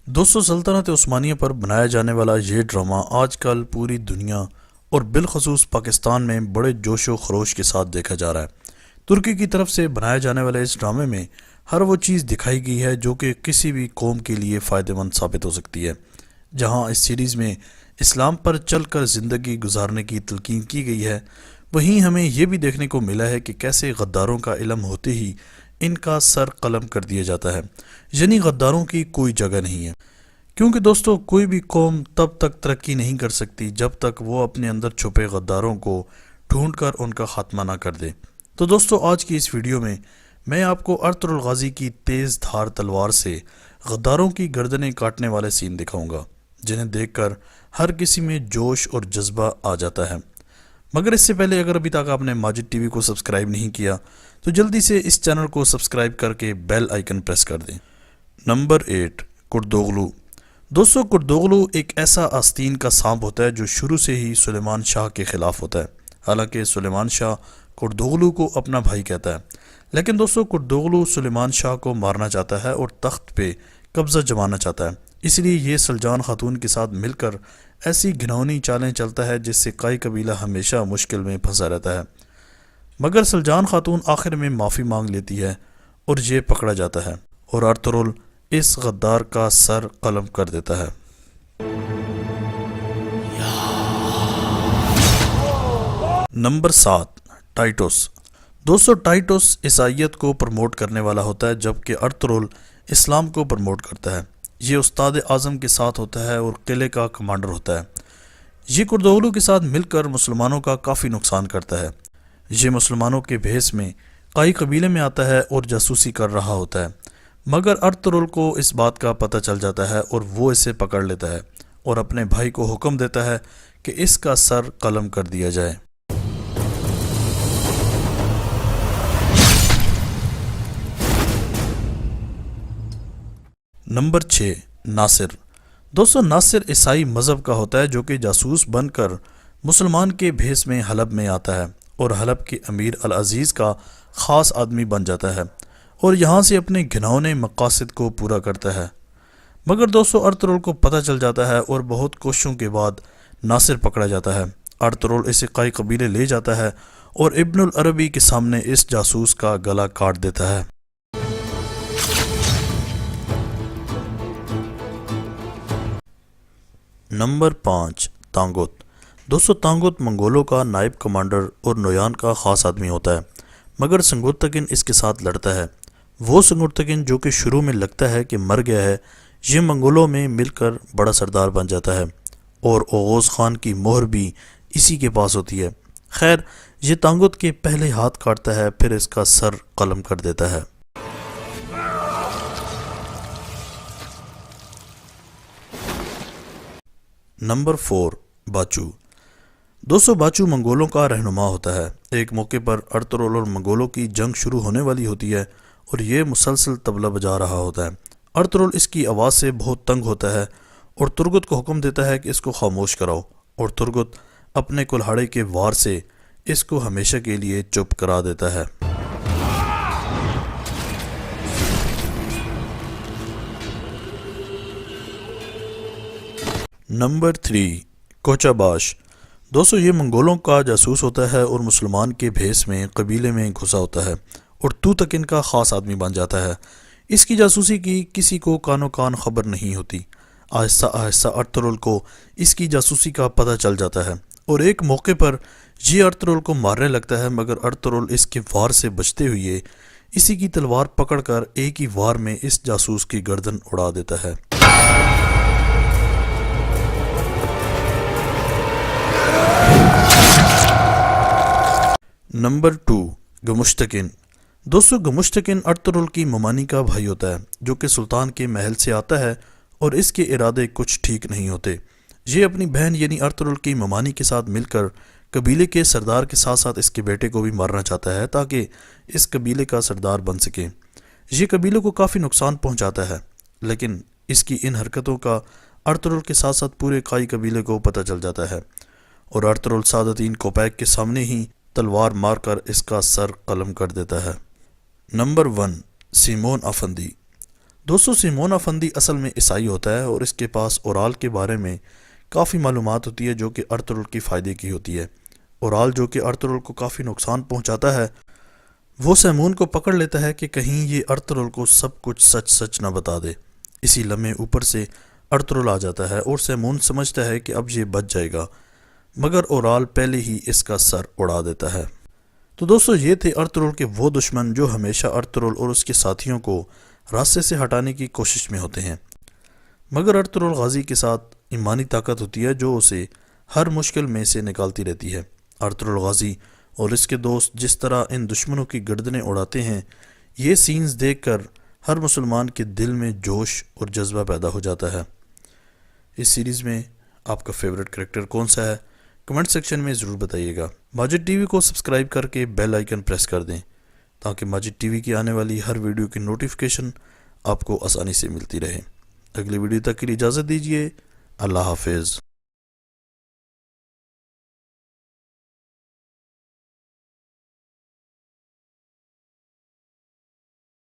دوستو سلطنت عثمانیہ پر بنایا جانے والا یہ ڈرامہ آج کل پوری دنیا اور بالخصوص پاکستان میں بڑے جوش و خروش کے ساتھ دیکھا جا رہا ہے۔ ترکی کی طرف سے بنائے جانے والے اس ڈرامے میں ہر وہ چیز دکھائی گئی ہے جو کہ کسی بھی قوم کے لیے فائدہ مند ثابت ہو سکتی ہے۔ جہاں اس سیریز میں اسلام پر چل کر زندگی گزارنے کی تلقین کی گئی ہے، وہیں ہمیں یہ بھی دیکھنے کو ملا ہے کہ کیسے غداروں کا علم ہوتے ہی ان کا سر قلم کر دیا جاتا ہے، یعنی غداروں کی کوئی جگہ نہیں ہے۔ کیونکہ دوستو کوئی بھی قوم تب تک ترقی نہیں کر سکتی جب تک وہ اپنے اندر چھپے غداروں کو ڈھونڈ کر ان کا خاتمہ نہ کر دے۔ تو دوستو آج کی اس ویڈیو میں آپ کو ارطغرل غازی کی تیز دھار تلوار سے غداروں کی گردنیں کاٹنے والے سین دکھاؤں گا، جنہیں دیکھ کر ہر کسی میں جوش اور جذبہ آ جاتا ہے۔ مگر اس سے پہلے اگر ابھی تک آپ نے ماجد ٹی وی کو سبسکرائب نہیں کیا تو جلدی سے اس چینل کو سبسکرائب کر کے بیل آئیکن پریس کر دیں۔ نمبر 8، کردوغلو۔ دوستو کردوغلو ایک ایسا آستین کا سانپ ہوتا ہے جو شروع سے ہی سلیمان شاہ کے خلاف ہوتا ہے۔ حالانکہ سلیمان شاہ کردوغلو کو اپنا بھائی کہتا ہے، لیکن دوستو کردوغلو سلیمان شاہ کو مارنا چاہتا ہے اور تخت پہ قبضہ جمانا چاہتا ہے۔ اس لیے یہ سلجان خاتون کے ساتھ مل کر ایسی گھناؤنی چالیں چلتا ہے جس سے قائی قبیلہ ہمیشہ مشکل میں پھنسا رہتا ہے۔ مگر سلجان خاتون آخر میں معافی مانگ لیتی ہے اور یہ پکڑا جاتا ہے اور ارطغرل اس غدار کا سر قلم کر دیتا ہے۔ نمبر 7، ٹائٹوس۔ دوستو ٹائٹوس عیسائیت کو پروموٹ کرنے والا ہوتا ہے جبکہ ارطغرل اسلام کو پروموٹ کرتا ہے۔ یہ استاد اعظم کے ساتھ ہوتا ہے اور قلعے کا کمانڈر ہوتا ہے۔ یہ کردوغلو کے ساتھ مل کر مسلمانوں کا کافی نقصان کرتا ہے۔ یہ مسلمانوں کے بھیس میں قائی قبیلے میں آتا ہے اور جاسوسی کر رہا ہوتا ہے، مگر ارطغرل کو اس بات کا پتہ چل جاتا ہے اور وہ اسے پکڑ لیتا ہے اور اپنے بھائی کو حکم دیتا ہے کہ اس کا سر قلم کر دیا جائے۔ نمبر 6، ناصر۔ دوستو ناصر عیسائی مذہب کا ہوتا ہے جو کہ جاسوس بن کر مسلمان کے بھیس میں حلب میں آتا ہے اور حلب کے امیر العزیز کا خاص آدمی بن جاتا ہے اور یہاں سے اپنے گھناؤنے مقاصد کو پورا کرتا ہے۔ مگر دوستو ارطغرل کو پتہ چل جاتا ہے اور بہت کوششوں کے بعد ناصر پکڑا جاتا ہے۔ ارطغرل اسے قائی قبیلے لے جاتا ہے اور ابن العربی کے سامنے اس جاسوس کا گلا کاٹ دیتا ہے۔ نمبر 5، تانگوت۔ دوستو تانگوت منگولوں کا نائب کمانڈر اور نویان کا خاص آدمی ہوتا ہے، مگر سنگوتگن اس کے ساتھ لڑتا ہے۔ وہ سنگوتگن جو کہ شروع میں لگتا ہے کہ مر گیا ہے، یہ منگولوں میں مل کر بڑا سردار بن جاتا ہے اور اوغوز خان کی مہر بھی اسی کے پاس ہوتی ہے۔ خیر یہ تانگوت کے پہلے ہاتھ کاٹتا ہے، پھر اس کا سر قلم کر دیتا ہے۔ نمبر 4، باچو۔ دوستو باچو منگولوں کا رہنما ہوتا ہے۔ ایک موقع پر ارطغرل اور منگولوں کی جنگ شروع ہونے والی ہوتی ہے اور یہ مسلسل طبلہ بجا رہا ہوتا ہے۔ ارطغرل اس کی آواز سے بہت تنگ ہوتا ہے اور ترگت کو حکم دیتا ہے کہ اس کو خاموش کراؤ، اور ترگت اپنے کلہاڑے کے وار سے اس کو ہمیشہ کے لیے چپ کرا دیتا ہے۔ نمبر 3، کوچا باش۔ دوستو یہ منگولوں کا جاسوس ہوتا ہے اور مسلمان کے بھیس میں قبیلے میں گھسا ہوتا ہے اور تو تک ان کا خاص آدمی بن جاتا ہے۔ اس کی جاسوسی کی کسی کو کانو کان خبر نہیں ہوتی۔ آہستہ آہستہ ارطغرل کو اس کی جاسوسی کا پتہ چل جاتا ہے اور ایک موقع پر یہ ارطغرل کو مارنے لگتا ہے، مگر ارطغرل اس کے وار سے بچتے ہوئے اسی کی تلوار پکڑ کر ایک ہی وار میں اس جاسوس کی گردن اڑا دیتا ہے۔ نمبر 2، گمشتکن۔ دوستو گمشتکن ارطغرل کی ممانی کا بھائی ہوتا ہے جو کہ سلطان کے محل سے آتا ہے اور اس کے ارادے کچھ ٹھیک نہیں ہوتے۔ یہ اپنی بہن یعنی ارطغرل کی ممانی کے ساتھ مل کر قبیلے کے سردار کے ساتھ ساتھ اس کے بیٹے کو بھی مارنا چاہتا ہے تاکہ اس قبیلے کا سردار بن سکے۔ یہ قبیلے کو کافی نقصان پہنچاتا ہے، لیکن اس کی ان حرکتوں کا ارطغرل کے ساتھ ساتھ پورے قائی قبیلے کو پتہ چل جاتا ہے اور ارطغرل سعادتین کوپیک کے سامنے ہی تلوار مار کر اس کا سر قلم کر دیتا ہے۔ نمبر 1، سیمون افندی۔ دوستوں سیمون افندی اصل میں عیسائی ہوتا ہے اور اس کے پاس اورال کے بارے میں کافی معلومات ہوتی ہے جو کہ ارطغرل کی فائدے کی ہوتی ہے۔ اورال جو کہ ارطغرل کو کافی نقصان پہنچاتا ہے، وہ سیمون کو پکڑ لیتا ہے کہ کہیں یہ ارطغرل کو سب کچھ سچ سچ نہ بتا دے۔ اسی لمحے اوپر سے ارطغرل آ جاتا ہے اور سیمون سمجھتا ہے کہ اب یہ بچ جائے گا، مگر اورال پہلے ہی اس کا سر اڑا دیتا ہے۔ تو دوستو یہ تھے ارطغرل کے وہ دشمن جو ہمیشہ ارطغرل اور اس کے ساتھیوں کو راستے سے ہٹانے کی کوشش میں ہوتے ہیں، مگر ارطغرل غازی کے ساتھ ایمانی طاقت ہوتی ہے جو اسے ہر مشکل میں سے نکالتی رہتی ہے۔ ارطغرل غازی اور اس کے دوست جس طرح ان دشمنوں کی گردنیں اڑاتے ہیں، یہ سینز دیکھ کر ہر مسلمان کے دل میں جوش اور جذبہ پیدا ہو جاتا ہے۔ اس سیریز میں آپ کا فیورٹ کریکٹر کون سا ہے؟ کمنٹ سیکشن میں ضرور بتائیے گا۔ ماجد ٹی وی کو سبسکرائب کر کے بیل آئیکن پریس کر دیں تاکہ ماجد ٹی وی کی آنے والی ہر ویڈیو کی نوٹیفیکیشن آپ کو آسانی سے ملتی رہے۔ اگلی ویڈیو تک کے لیے اجازت دیجیے۔ اللہ حافظ۔